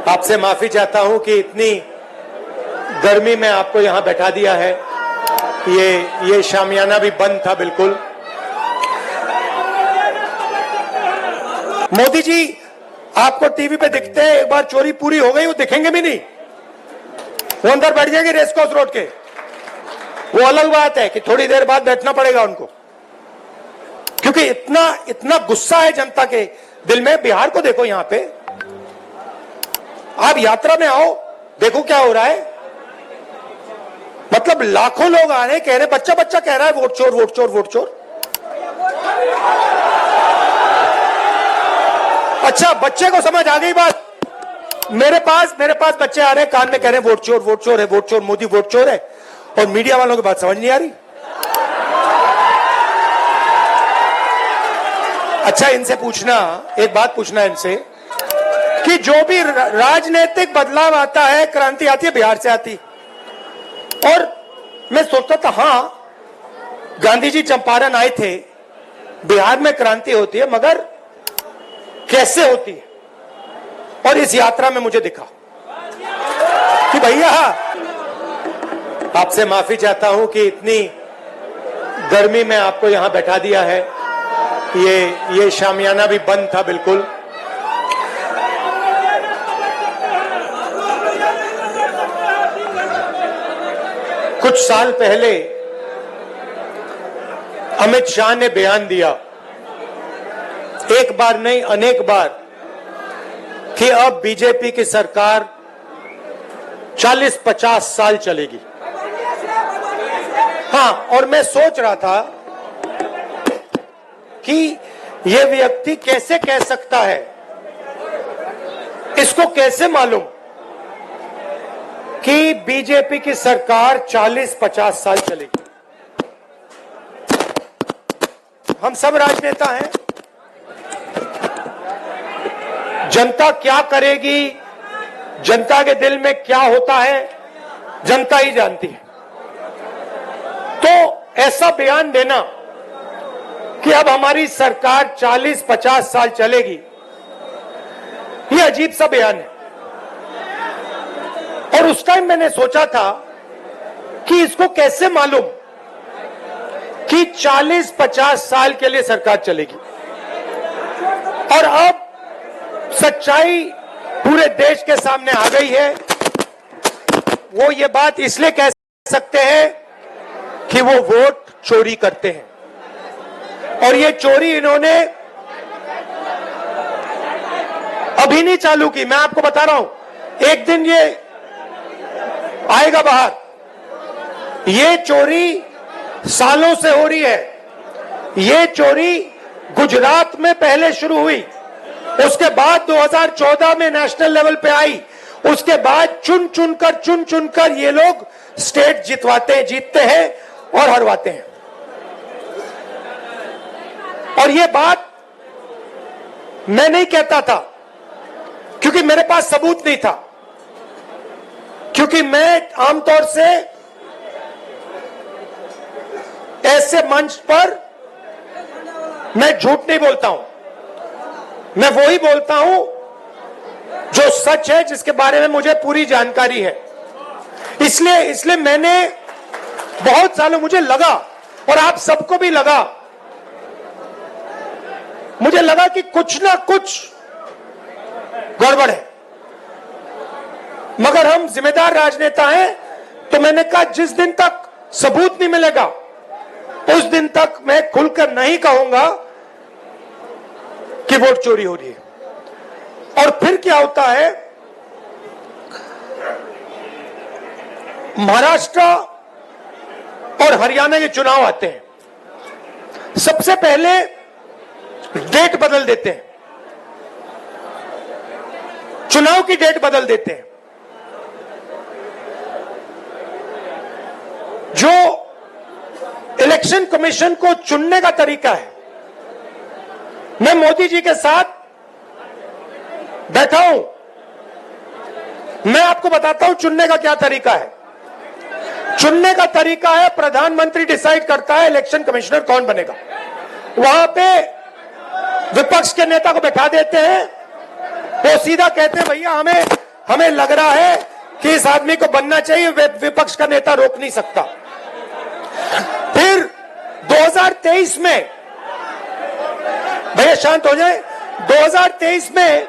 आपसे माफी चाहता हूं कि इतनी गर्मी में आपको यहां बैठा दिया है। ये शामियाना भी बंद था बिल्कुल। मोदी जी आपको टीवी पे दिखते हैं, एक बार चोरी पूरी हो गई वो दिखेंगे भी नहीं, वो अंदर बैठ जाएंगे रेसकोर्स रोड के। वो अलग बात है कि थोड़ी देर बाद बैठना पड़ेगा उनको, क्योंकि इतना गुस्सा है जनता के दिल में। बिहार को देखो, यहां पे आप यात्रा में आओ, देखो क्या हो रहा है। मतलब लाखों लोग आ रहे, कह रहे, बच्चा बच्चा कह रहा है वोट चोर वोट चोर वोट चोर। अच्छा, बच्चे को समझ आ गई बात। मेरे पास बच्चे आ रहे हैं, कान में कह रहे हैं वोट चोर है, वोट चोर मोदी वोट चोर है, और मीडिया वालों की बात समझ नहीं आ रही। अच्छा, इनसे पूछना, एक बात पूछना इनसे कि जो भी राजनीतिक बदलाव आता है, क्रांति आती है, बिहार से आती। और मैं सोचता था, हां गांधी जी चंपारण आए थे, बिहार में क्रांति होती है, मगर कैसे होती है। और इस यात्रा में मुझे दिखा कि भैया, आपसे माफी चाहता हूं कि इतनी गर्मी में आपको यहां बैठा दिया है। ये शामियाना भी बंद था बिल्कुल। कुछ साल पहले अमित शाह ने बयान दिया, एक बार नहीं अनेक बार, कि अब बीजेपी की सरकार 40-50 साल चलेगी। हाँ, और मैं सोच रहा था कि यह व्यक्ति कैसे कह सकता है, इसको कैसे मालूम कि बीजेपी की सरकार 40-50 साल चलेगी। हम सब राजनेता हैं, जनता क्या करेगी, जनता के दिल में क्या होता है, जनता ही जानती है। तो ऐसा बयान देना कि अब हमारी सरकार 40-50 साल चलेगी, यह अजीब सा बयान है। और उस टाइम मैंने सोचा था कि इसको कैसे मालूम कि 40-50 साल के लिए सरकार चलेगी। और अब सच्चाई पूरे देश के सामने आ गई है। वो ये बात इसलिए कह सकते हैं कि वो वोट चोरी करते हैं, और ये चोरी इन्होंने अभी नहीं चालू की। मैं आपको बता रहा हूं, एक दिन ये आएगा बाहर। ये चोरी सालों से हो रही है। ये चोरी गुजरात में पहले शुरू हुई, उसके बाद 2014 में नेशनल लेवल पे आई, उसके बाद चुन चुनकर ये लोग स्टेट जीतते हैं और हरवाते हैं। और ये बात मैं नहीं कहता था, क्योंकि मेरे पास सबूत नहीं था, क्योंकि मैं आमतौर से ऐसे मंच पर मैं झूठ नहीं बोलता हूं। मैं वही बोलता हूं जो सच है, जिसके बारे में मुझे पूरी जानकारी है। इसलिए मैंने बहुत सालों, मुझे लगा, और आप सबको भी लगा, मुझे लगा कि कुछ ना कुछ गड़बड़ है। मगर हम जिम्मेदार राजनेता हैं, तो मैंने कहा जिस दिन तक सबूत नहीं मिलेगा, उस दिन तक मैं खुलकर नहीं कहूंगा कि वोट चोरी हो रही है। और फिर क्या होता है, महाराष्ट्र और हरियाणा के चुनाव आते हैं, सबसे पहले डेट बदल देते हैं, चुनाव की डेट बदल देते हैं। जो इलेक्शन कमीशन को चुनने का तरीका है, मैं मोदी जी के साथ बैठा हूं, मैं आपको बताता हूं चुनने का क्या तरीका है। चुनने का तरीका है, प्रधानमंत्री डिसाइड करता है इलेक्शन कमिश्नर कौन बनेगा। वहां पे विपक्ष के नेता को बैठा देते हैं, वो सीधा कहते हैं भैया हमें हमें लग रहा है कि इस आदमी को बनना चाहिए, विपक्ष का नेता रोक नहीं सकता। फिर 2023 में, भैया शांत हो जाए, 2023 में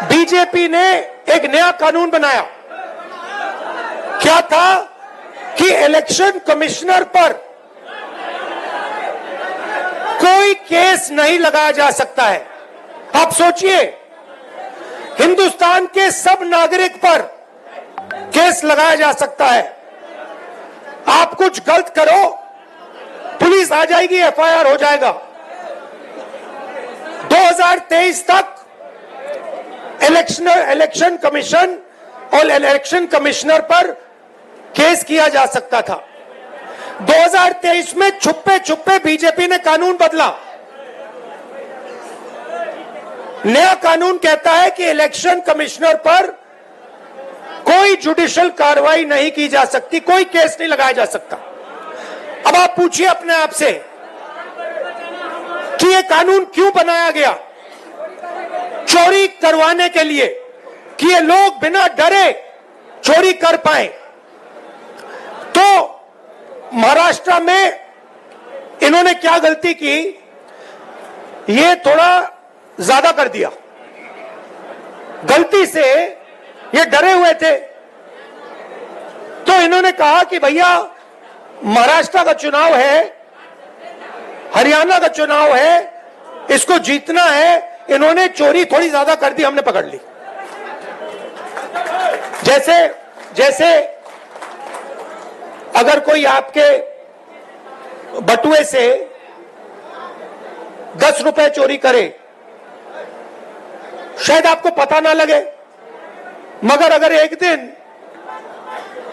बीजेपी ने एक नया कानून बनाया। क्या था कि इलेक्शन कमिश्नर पर कोई केस नहीं लगाया जा सकता है। आप सोचिए, हिंदुस्तान के सब नागरिक पर केस लगाया जा सकता है। आप कुछ गलत करो, पुलिस आ जाएगी, एफआईआर हो जाएगा। 2023 तक इलेक्शन कमीशन और इलेक्शन कमिश्नर पर केस किया जा सकता था। 2023 में छुपे छुपे बीजेपी ने कानून बदला। नया कानून कहता है कि इलेक्शन कमिश्नर पर कोई जुडिशियल कार्रवाई नहीं की जा सकती, कोई केस नहीं लगाया जा सकता। अब आप पूछिए अपने आप से कि यह कानून क्यों बनाया गया? चोरी करवाने के लिए, कि ये लोग बिना डरे चोरी कर पाए। तो महाराष्ट्र में इन्होंने क्या गलती की, ये थोड़ा ज्यादा कर दिया। गलती से ये डरे हुए थे, तो इन्होंने कहा कि भैया महाराष्ट्र का चुनाव है, हरियाणा का चुनाव है, इसको जीतना है। इन्होंने चोरी थोड़ी ज्यादा कर दी, हमने पकड़ ली। जैसे अगर कोई आपके बटुए से 10 रुपए चोरी करे, शायद आपको पता ना लगे, मगर अगर एक दिन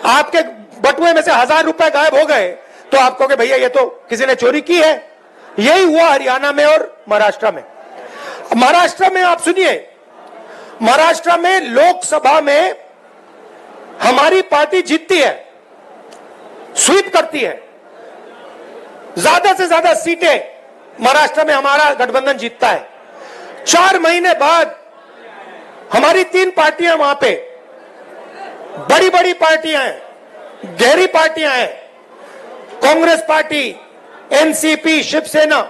आपके बटुए में से 1000 रुपए गायब हो गए तो आप कहोगे भैया ये तो किसी ने चोरी की है। यही हुआ हरियाणा में और महाराष्ट्र में। महाराष्ट्र में आप सुनिए, महाराष्ट्र में लोकसभा में हमारी पार्टी जीतती है, स्वीप करती है। ज्यादा से ज्यादा सीटें महाराष्ट्र में हमारा गठबंधन जीतता है। 4 महीने बाद हमारी 3 पार्टियां वहां पे, बड़ी बड़ी पार्टियां हैं, गहरी पार्टियां हैं, कांग्रेस पार्टी, एनसीपी, शिवसेना,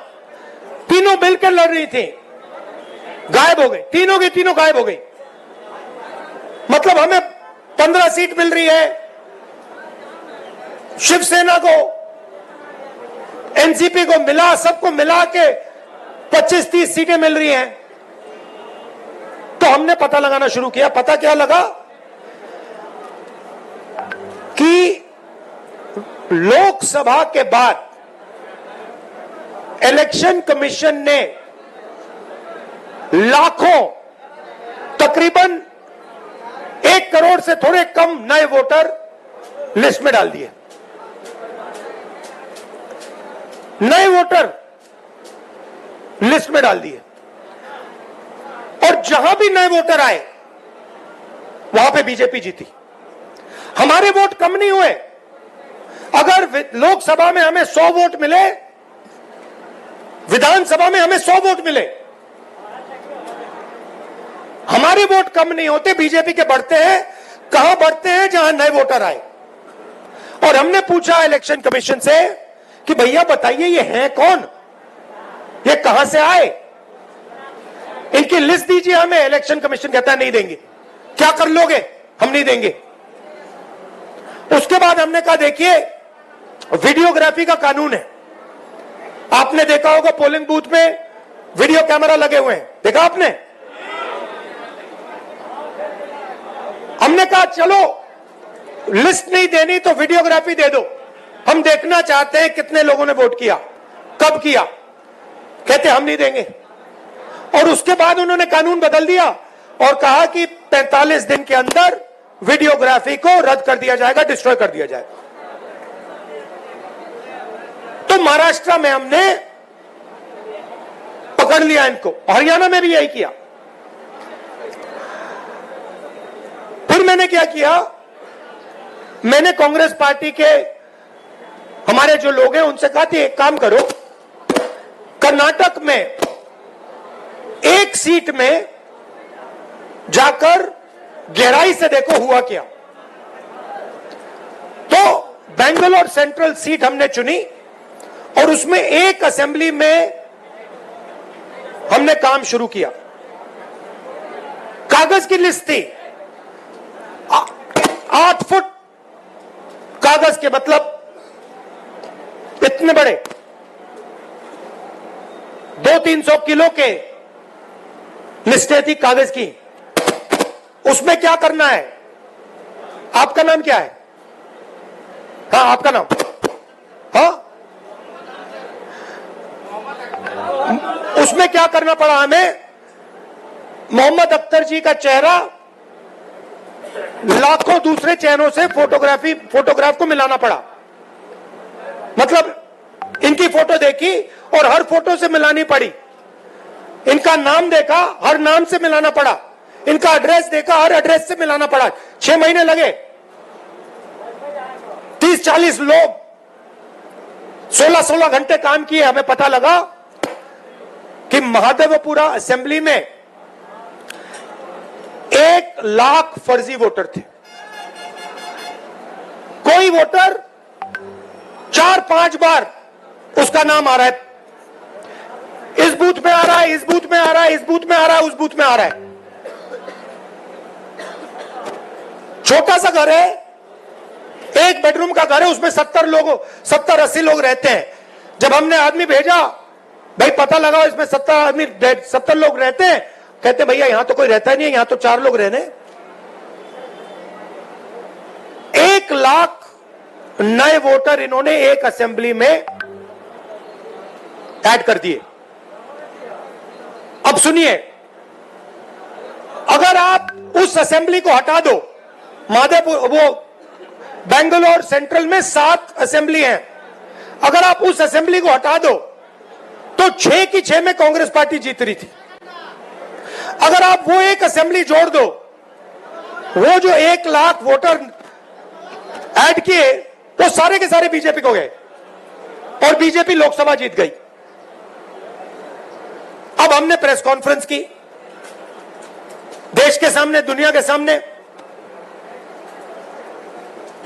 तीनों मिलकर लड़ रही थी, गायब हो गई। तीनों की तीनों गायब हो गई। मतलब हमें 15 सीट मिल रही है, शिवसेना को, एनसीपी को मिला, सबको मिला के 25-30 सीटें मिल रही हैं। तो हमने पता लगाना शुरू किया। पता क्या लगा कि लोकसभा के बाद इलेक्शन कमीशन ने लाखों, तकरीबन 1 करोड़ से थोड़े कम नए वोटर लिस्ट में डाल दिए। नए वोटर लिस्ट में डाल दिए, और जहां भी नए वोटर आए वहां पे बीजेपी जीती। हमारे वोट कम नहीं हुए। अगर लोकसभा में हमें 100 वोट मिले, विधानसभा में हमें 100 वोट मिले, हमारे वोट कम नहीं होते, बीजेपी के बढ़ते हैं। कहां बढ़ते हैं? जहां नए वोटर आए। और हमने पूछा इलेक्शन कमीशन से कि भैया बताइए ये हैं कौन, ये कहां से आए, इनकी लिस्ट दीजिए हमें। इलेक्शन कमीशन कहता है नहीं देंगे। क्या कर लोगे? हम नहीं देंगे। उसके बाद हमने कहा देखिए वीडियोग्राफी का कानून है, आपने देखा होगा पोलिंग बूथ में वीडियो कैमरा लगे हुए हैं, देखा आपने? हमने कहा चलो लिस्ट नहीं देनी तो वीडियोग्राफी दे दो, हम देखना चाहते हैं कितने लोगों ने वोट किया, कब किया। कहते हम नहीं देंगे। और उसके बाद उन्होंने कानून बदल दिया और कहा कि 45 दिन के अंदर वीडियोग्राफी को रद्द कर दिया जाएगा, डिस्ट्रॉय कर दिया जाएगा। तो महाराष्ट्र में हमने पकड़ लिया इनको, हरियाणा में भी यही किया। फिर मैंने क्या किया, मैंने कांग्रेस पार्टी के हमारे जो लोग हैं उनसे कहा कि एक काम करो, कर्नाटक में एक सीट में जाकर गहराई से देखो हुआ क्या। तो बेंगलोर सेंट्रल सीट हमने चुनी और उसमें एक असेंबली में हमने काम शुरू किया। कागज की लिस्ट थी 8 फुट कागज के, मतलब इतने बड़े 200-300 किलो के लिस्टें थी कागज की। उसमें क्या करना है? आपका नाम क्या है? हाँ, आपका नाम? हाँ, उसमें क्या करना पड़ा हमें? मोहम्मद अख्तर जी का चेहरा लाखों दूसरे चेहरों से फोटोग्राफ को मिलाना पड़ा। मतलब इनकी फोटो देखी और हर फोटो से मिलानी पड़ी। इनका नाम देखा, हर नाम से मिलाना पड़ा। इनका एड्रेस देखा, हर एड्रेस से मिलाना पड़ा। 6 महीने लगे। 30-40 लोग 16-16 घंटे काम किए। हमें पता लगा कि महादेवपुरा असेंबली में 1 लाख फर्जी वोटर थे। कोई वोटर 4-5 बार उसका नाम आ रहा है, इस बूथ में आ रहा है, इस बूथ में आ रहा है, इस बूथ में आ रहा है, उस बूथ में आ रहा है। छोटा सा घर है, 1 बेडरूम का घर है, उसमें 70-80 लोग रहते हैं। जब हमने आदमी भेजा, भाई पता लगाओ इसमें 70 लोग रहते हैं, कहते भैया यहां तो कोई रहता नहीं है, यहां तो 4 लोग रहने। 1 लाख नए वोटर इन्होंने एक असेंबली में ऐड कर दिए। अब सुनिए, अगर आप उस असेंबली को हटा दो, माधेपुर वो बेंगलोर सेंट्रल में 7 असेंबली हैं, अगर आप उस असेंबली को हटा दो तो 6 की 6 में कांग्रेस पार्टी जीत रही थी। अगर आप वो एक असेंबली जोड़ दो, वो जो 1 लाख वोटर ऐड किए वो सारे के सारे बीजेपी को गए और बीजेपी लोकसभा जीत गई। अब हमने प्रेस कॉन्फ्रेंस की, देश के सामने, दुनिया के सामने,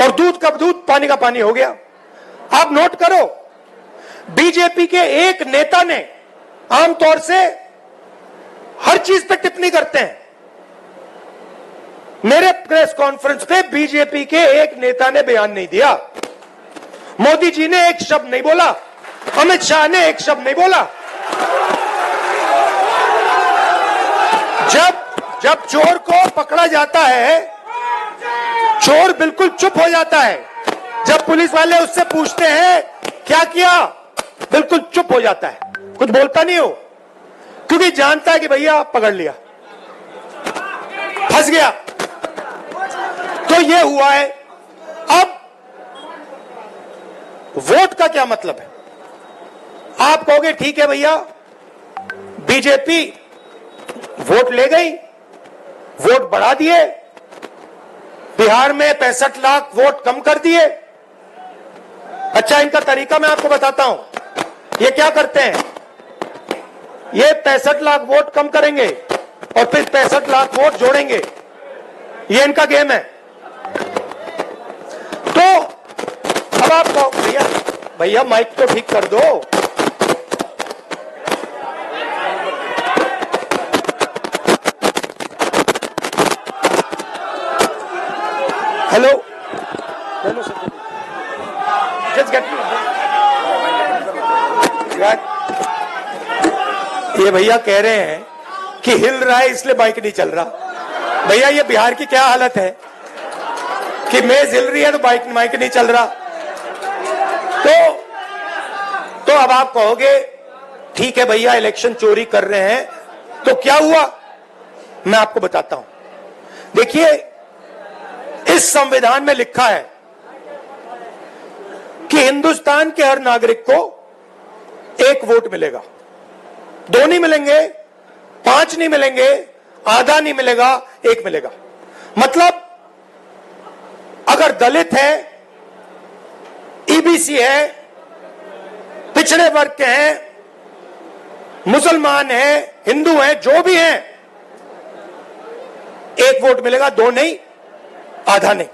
और दूध का दूध पानी का पानी हो गया। आप नोट करो, बीजेपी के एक नेता ने, आमतौर से हर चीज पे टिप्पणी करते हैं, मेरे प्रेस कॉन्फ्रेंस पे बीजेपी के एक नेता ने बयान नहीं दिया। मोदी जी ने एक शब्द नहीं बोला, अमित शाह ने एक शब्द नहीं बोला। जब चोर को पकड़ा जाता है, चोर बिल्कुल चुप हो जाता है। जब पुलिस वाले उससे पूछते हैं क्या किया, बिल्कुल चुप हो जाता है, कुछ बोलता नहीं हो, क्योंकि जानता है कि भैया पकड़ लिया, फंस गया। तो ये हुआ है। अब वोट का क्या मतलब है? आप कहोगे ठीक है भैया, बीजेपी वोट ले गई, वोट बढ़ा दिए, बिहार में 65 लाख वोट कम कर दिए। अच्छा, इनका तरीका मैं आपको बताता हूं। ये क्या करते हैं, ये 65 लाख वोट कम करेंगे और फिर 65 लाख वोट जोड़ेंगे। ये इनका गेम है। तो अब आप कहो भैया माइक तो ठीक कर दो। हेलो, जस्ट गेट ये भैया कह रहे हैं कि हिल रहा है इसलिए माइक नहीं चल रहा। भैया ये बिहार की क्या हालत है कि मेज हिल रही है तो माइक नहीं चल रहा। तो अब आप कहोगे ठीक है भैया इलेक्शन चोरी कर रहे हैं, तो क्या हुआ, मैं आपको बताता हूं। देखिए, इस संविधान में लिखा है कि हिंदुस्तान के हर नागरिक को 1 वोट मिलेगा। 2 नहीं मिलेंगे, 5 नहीं मिलेंगे, आधा नहीं मिलेगा, 1 मिलेगा। मतलब अगर दलित है, ईबीसी है, पिछड़े वर्ग के हैं, मुसलमान हैं, हिंदू हैं, जो भी हैं, 1 1 वोट मिलेगा, 2 नहीं, आधा नहीं।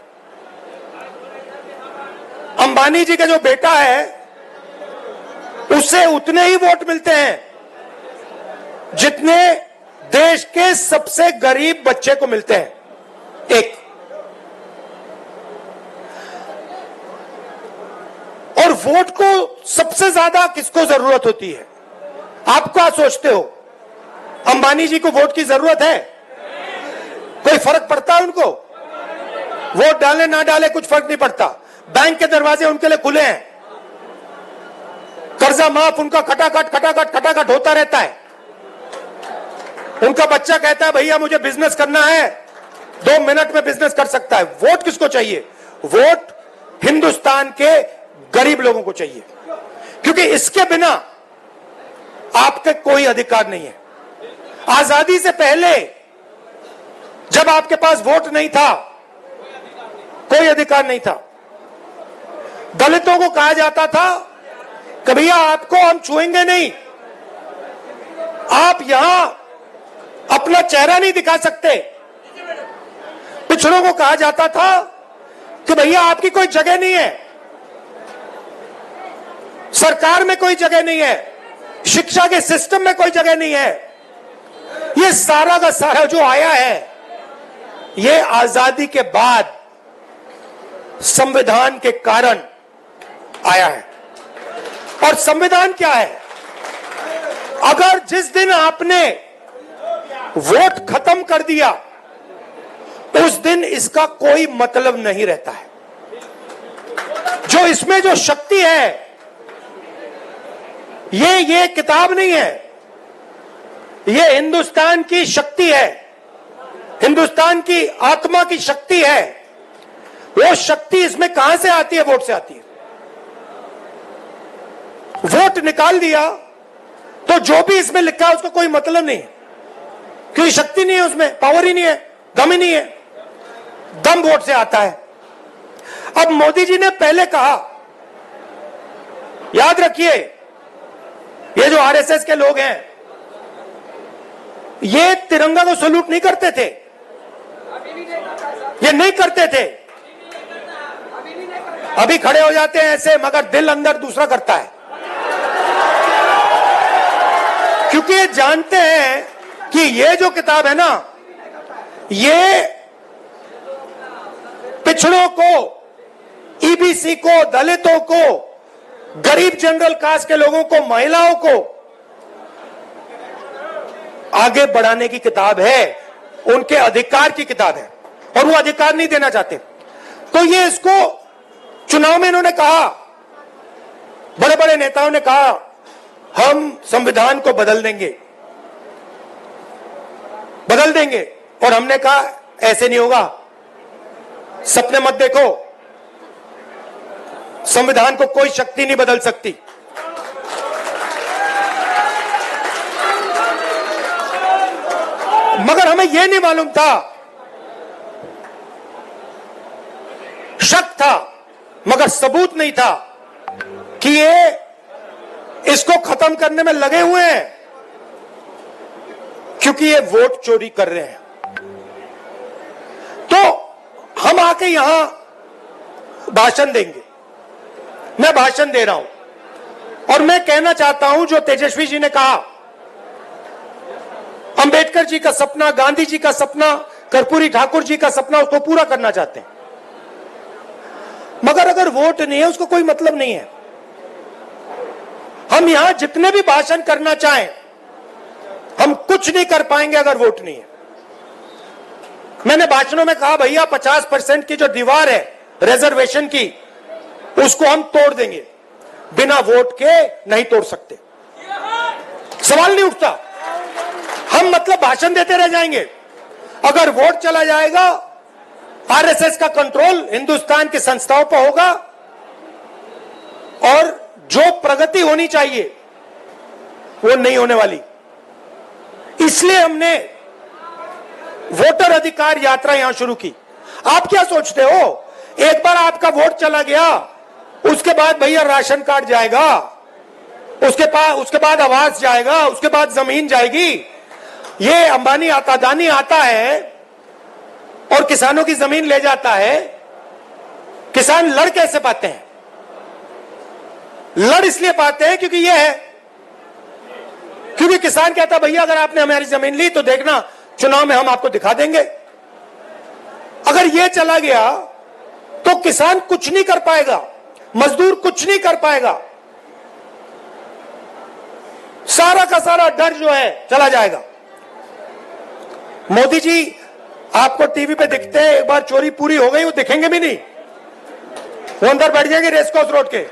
अंबानी जी का जो बेटा है उसे उतने ही वोट मिलते हैं जितने देश के सबसे गरीब बच्चे को मिलते हैं, 1। और वोट को सबसे ज्यादा किसको जरूरत होती है? आप क्या सोचते हो? अंबानी जी को वोट की जरूरत है? कोई फर्क पड़ता है उनको? वोट डाले ना डाले कुछ फर्क नहीं पड़ता। बैंक के दरवाजे उनके लिए खुले हैं, कर्जा माफ उनका खटाखट होता रहता है। उनका बच्चा कहता है भैया मुझे बिजनेस करना है, 2 मिनट में बिजनेस कर सकता है। वोट किसको चाहिए? वोट हिंदुस्तान के गरीब लोगों को चाहिए, क्योंकि इसके बिना आपके कोई अधिकार नहीं है। आजादी से पहले जब आपके पास वोट नहीं था, कोई अधिकार नहीं था। दलितों को कहा जाता था कि भैया आपको हम छुएंगे नहीं, आप यहां अपना चेहरा नहीं दिखा सकते। पिछड़ों को कहा जाता था कि भैया आपकी कोई जगह नहीं है, सरकार में कोई जगह नहीं है, शिक्षा के सिस्टम में कोई जगह नहीं है। ये सारा का सारा जो आया है, ये आजादी के बाद संविधान के कारण आया है। और संविधान क्या है? अगर जिस दिन आपने वोट खत्म कर दिया, उस दिन इसका कोई मतलब नहीं रहता है। जो इसमें जो शक्ति है, ये किताब नहीं है, ये हिंदुस्तान की शक्ति है, हिंदुस्तान की आत्मा की शक्ति है। वो शक्ति इसमें कहां से आती है? वोट से आती है। वोट निकाल दिया तो जो भी इसमें लिखा है उसका कोई मतलब नहीं है, क्योंकि शक्ति नहीं है उसमें, पावर ही नहीं है, दम ही नहीं है। दम वोट से आता है। अब मोदी जी ने पहले कहा, याद रखिए, ये जो आरएसएस के लोग हैं, ये तिरंगा को सैल्यूट नहीं करते थे, ये नहीं करते थे। अभी खड़े हो जाते हैं ऐसे, मगर दिल अंदर दूसरा करता है, क्योंकि ये जानते हैं कि ये जो किताब है ना, ये पिछड़ों को, ईबीसी को, दलितों को, गरीब जनरल कास्ट के लोगों को, महिलाओं को आगे बढ़ाने की किताब है, उनके अधिकार की किताब है, और वो अधिकार नहीं देना चाहते। तो ये इसको चुनाव में इन्होंने कहा, बड़े बड़े नेताओं ने कहा हम संविधान को बदल देंगे, और हमने कहा ऐसे नहीं होगा, सपने मत देखो, संविधान को कोई शक्ति नहीं बदल सकती। मगर हमें यह नहीं मालूम था, शक था मगर सबूत नहीं था कि ये इसको खत्म करने में लगे हुए हैं, क्योंकि ये वोट चोरी कर रहे हैं। तो हम आके यहां भाषण देंगे, मैं भाषण दे रहा हूं और मैं कहना चाहता हूं, जो तेजस्वी जी ने कहा, अंबेडकर जी का सपना, गांधी जी का सपना, कर्पूरी ठाकुर जी का सपना, उसको पूरा करना चाहते हैं। मगर अगर वोट नहीं है, उसको कोई मतलब नहीं है। हम यहां जितने भी भाषण करना चाहें, हम कुछ नहीं कर पाएंगे अगर वोट नहीं है। मैंने भाषणों में कहा भैया 50% की जो दीवार है रिजर्वेशन की, उसको हम तोड़ देंगे, बिना वोट के नहीं तोड़ सकते, सवाल नहीं उठता। हम मतलब भाषण देते रह जाएंगे। अगर वोट चला जाएगा, आरएसएस का कंट्रोल हिंदुस्तान की संस्थाओं पर होगा, और जो प्रगति होनी चाहिए वो नहीं होने वाली। इसलिए हमने वोटर अधिकार यात्रा यहां शुरू की। आप क्या सोचते हो, एक बार आपका वोट चला गया, उसके बाद भैया राशन कार्ड जाएगा, उसके बाद आवास जाएगा, उसके बाद जमीन जाएगी? ये अंबानी आता, अदानी आता है, और किसानों की जमीन ले जाता है, किसान लड़ कैसे पाते हैं? लड़ इसलिए पाते हैं क्योंकि यह है, क्योंकि किसान कहता भैया अगर आपने हमारी जमीन ली तो देखना चुनाव में हम आपको दिखा देंगे। अगर यह चला गया तो किसान कुछ नहीं कर पाएगा, मजदूर कुछ नहीं कर पाएगा, सारा का सारा डर जो है चला जाएगा। मोदी जी आपको टीवी पे दिखते हैं, एक बार चोरी पूरी हो गई वो दिखेंगे भी नहीं, वो अंदर बैठ जाएंगे रेसकोर्स रोड के।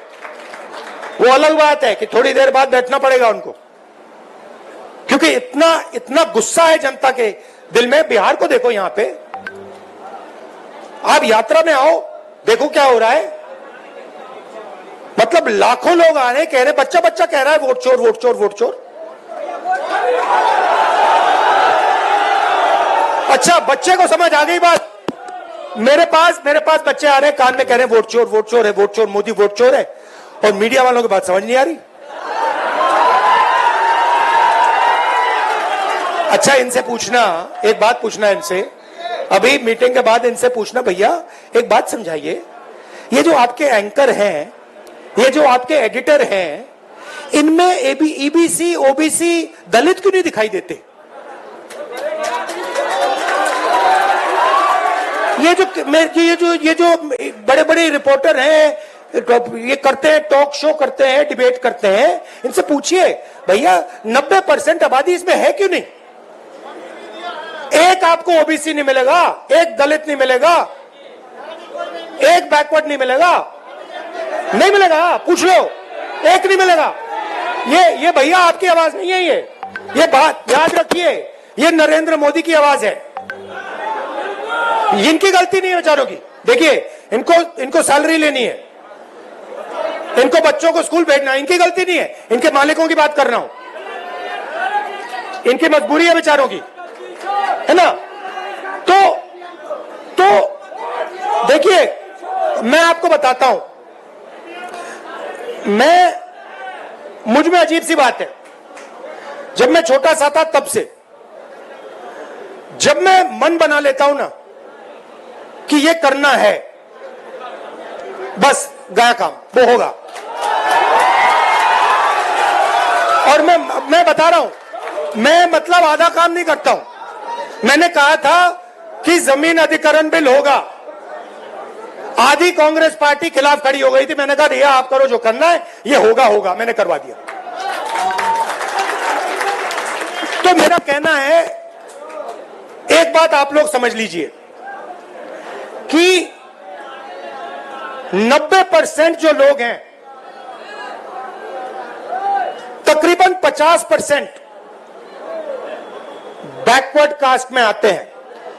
वो अलग बात है कि थोड़ी देर बाद बैठना पड़ेगा उनको, क्योंकि इतना गुस्सा है जनता के दिल में। बिहार को देखो, यहां पे आप यात्रा में आओ, देखो क्या हो रहा है। मतलब लाखों लोग आ रहे, कह रहे, बच्चा बच्चा कह रहा है वोट चोर वोट चोर वोट चोर। अच्छा, बच्चे को समझ आ गई बात। मेरे पास बच्चे आ रहे हैं, कान में कह रहे हैं वोट चोर है, वोट चोर, मोदी वोट चोर है, और मीडिया वालों की बात समझ नहीं आ रही। अच्छा, इनसे पूछना, एक बात पूछना इनसे, अभी मीटिंग के बाद इनसे पूछना, भैया एक बात समझाइए, ये जो आपके एंकर हैं, ये जो आपके एडिटर हैं, इनमें ईबीसी ओबीसी दलित क्यों नहीं दिखाई देते? ये जो बड़े बड़े रिपोर्टर हैं, ये करते हैं, टॉक शो करते हैं, डिबेट करते हैं, इनसे पूछिए भैया 90% आबादी इसमें है क्यों नहीं? एक आपको ओबीसी नहीं मिलेगा, एक दलित नहीं मिलेगा, एक बैकवर्ड नहीं मिलेगा, नहीं मिलेगा, पूछ लो, एक नहीं मिलेगा। ये भैया आपकी आवाज नहीं है, ये बात याद रखिए, ये नरेंद्र मोदी की आवाज है, इनकी गलती नहीं है बेचारों की। देखिए, इनको सैलरी लेनी है, इनको बच्चों को स्कूल भेजना है, इनकी गलती नहीं है, इनके मालिकों की बात कर रहा हूं, इनकी मजबूरी है बेचारों की, है ना। तो देखिए, मैं आपको बताता हूं, मुझ में अजीब सी बात है, जब मैं छोटा सा था तब से, जब मैं मन बना लेता हूं ना कि ये करना है, बस गया काम, वो होगा। और मैं बता रहा हूं, मैं मतलब आधा काम नहीं करता हूं। मैंने कहा था कि जमीन अधिग्रहण बिल होगा, आधी कांग्रेस पार्टी खिलाफ खड़ी हो गई थी, मैंने कहा भैया आप करो जो करना है, ये होगा, मैंने करवा दिया। तो मेरा कहना है, एक बात आप लोग समझ लीजिए कि 90% जो लोग हैं, तकरीबन 50% बैकवर्ड कास्ट में आते हैं,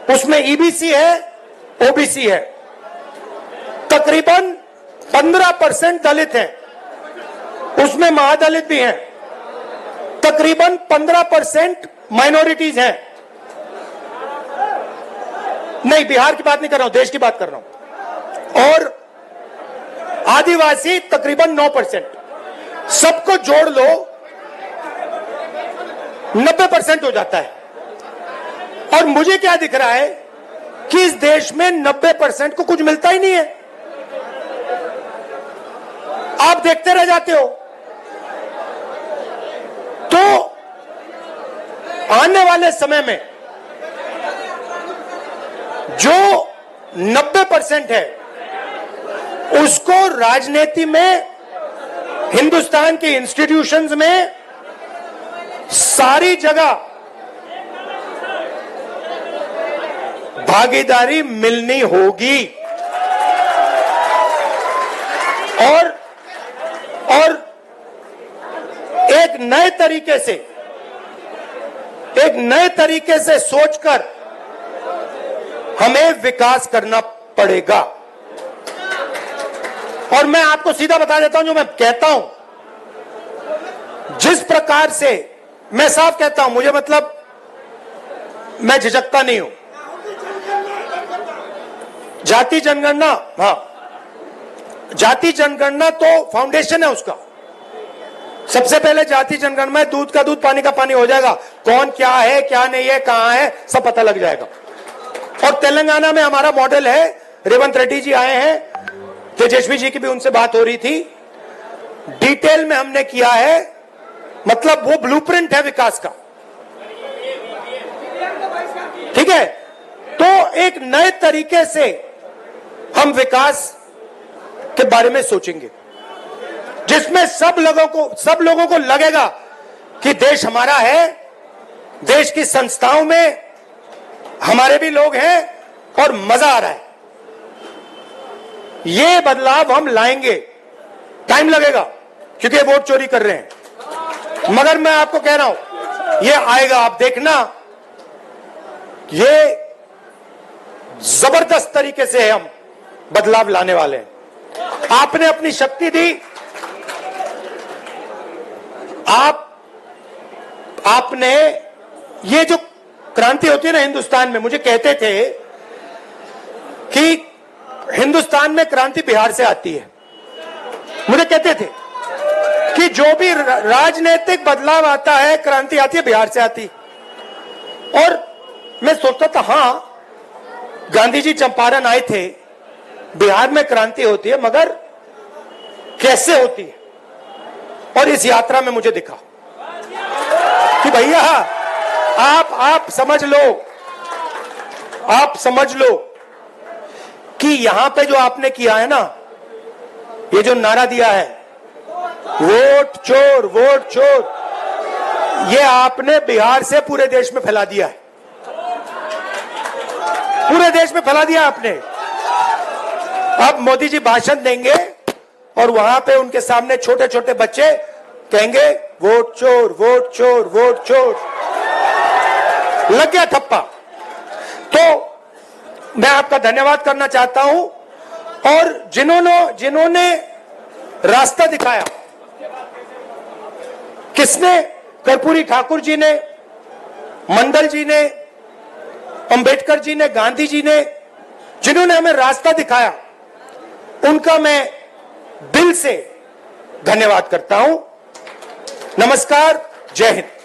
उसमें ईबीसी है, ओबीसी है, तकरीबन 15% दलित हैं, उसमें महादलित भी हैं, तकरीबन 15% माइनॉरिटीज हैं। नहीं, बिहार की बात नहीं कर रहा हूं, देश की बात कर रहा हूं। और आदिवासी तकरीबन 9%। सबको जोड़ लो 90% हो जाता है। और मुझे क्या दिख रहा है कि इस देश में 90% को कुछ मिलता ही नहीं है। आप देखते रह जाते हो। तो आने वाले समय में जो 90% है, उसको राजनीति में, हिंदुस्तान के इंस्टीट्यूशंस में, सारी जगह भागीदारी मिलनी होगी। और एक नए तरीके से सोचकर हमें विकास करना पड़ेगा। और मैं आपको सीधा बता देता हूं, जो मैं कहता हूं, जिस प्रकार से मैं साफ कहता हूं, मुझे मतलब मैं झिझकता नहीं हूं। जाति जनगणना, हाँ, जाति जनगणना तो फाउंडेशन है उसका। सबसे पहले जाति जनगणना में दूध का दूध पानी का पानी हो जाएगा। कौन क्या है, क्या नहीं है, कहां है, सब पता लग जाएगा। और तेलंगाना में हमारा मॉडल है, रेवंत रेड्डी जी आए हैं, तेजस्वी जी की भी उनसे बात हो रही थी, डिटेल में हमने किया है, मतलब वो ब्लूप्रिंट है विकास का। ठीक है, तो एक नए तरीके से हम विकास के बारे में सोचेंगे, जिसमें सब लोगों को लगेगा कि देश हमारा है, देश की संस्थाओं में हमारे भी लोग हैं और मजा आ रहा है। ये बदलाव हम लाएंगे, टाइम लगेगा क्योंकि वोट चोरी कर रहे हैं, मगर मैं आपको कह रहा हूं ये आएगा, आप देखना, ये जबरदस्त तरीके से हम बदलाव लाने वाले हैं। आपने अपनी शक्ति दी, आपने ये जो क्रांति होती है ना हिंदुस्तान में, मुझे कहते थे कि हिंदुस्तान में क्रांति बिहार से आती है, मुझे कहते थे कि जो भी राजनीतिक बदलाव आता है, क्रांति आती है बिहार से आती। और मैं सोचता था हां, गांधी जी चंपारण आए थे, बिहार में क्रांति होती है, मगर कैसे होती है? और इस यात्रा में मुझे दिखा कि भैया आप समझ लो कि यहां पे जो आपने किया है ना, ये जो नारा दिया है वोट चोर वोट चोर, ये आपने बिहार से पूरे देश में फैला दिया है, पूरे देश में फैला दिया आपने। अब मोदी जी भाषण देंगे और वहां पे उनके सामने छोटे छोटे बच्चे कहेंगे वोट चोर वोट चोर वोट चोर, लग गया ठप्पा। तो मैं आपका धन्यवाद करना चाहता हूं, और जिन्होंने रास्ता दिखाया, किसने? कर्पूरी ठाकुर जी ने, मंडल जी ने, अंबेडकर जी ने, गांधी जी ने, जिन्होंने हमें रास्ता दिखाया, उनका मैं दिल से धन्यवाद करता हूं। नमस्कार, जय हिंद।